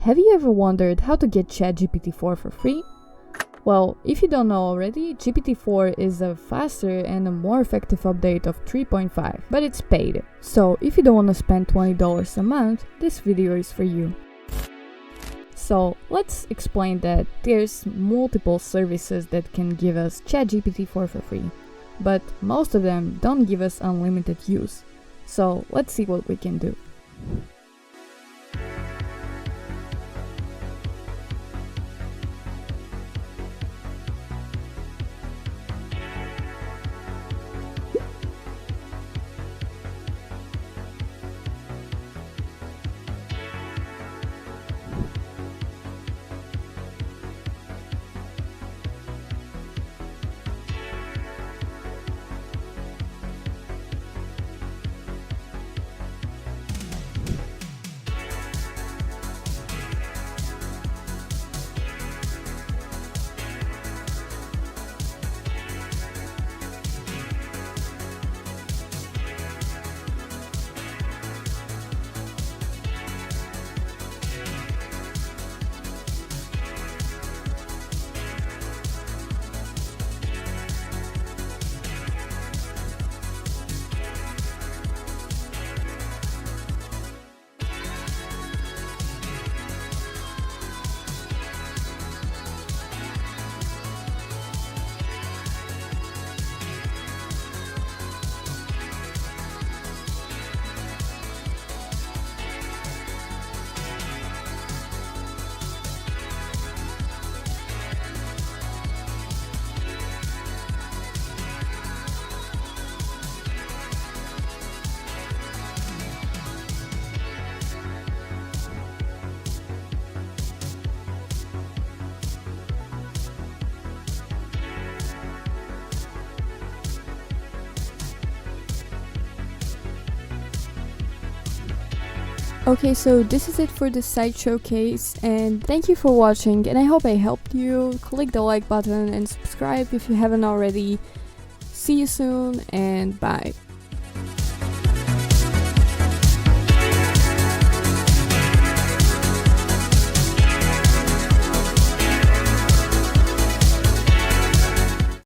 Have you ever wondered how to get ChatGPT-4 for free? Well, if you don't know already, GPT-4 is a faster and a more effective update of 3.5, but it's paid. So if you don't want to spend $20 a month, this video is for you. So let's explain that there's multiple services that can give us ChatGPT-4 for free, but most of them don't give us unlimited use. So let's see what we can do. Okay, so this is it for the site showcase, and thank you for watching, and I hope I helped you. Click the like button and subscribe if you haven't already. See you soon, and bye.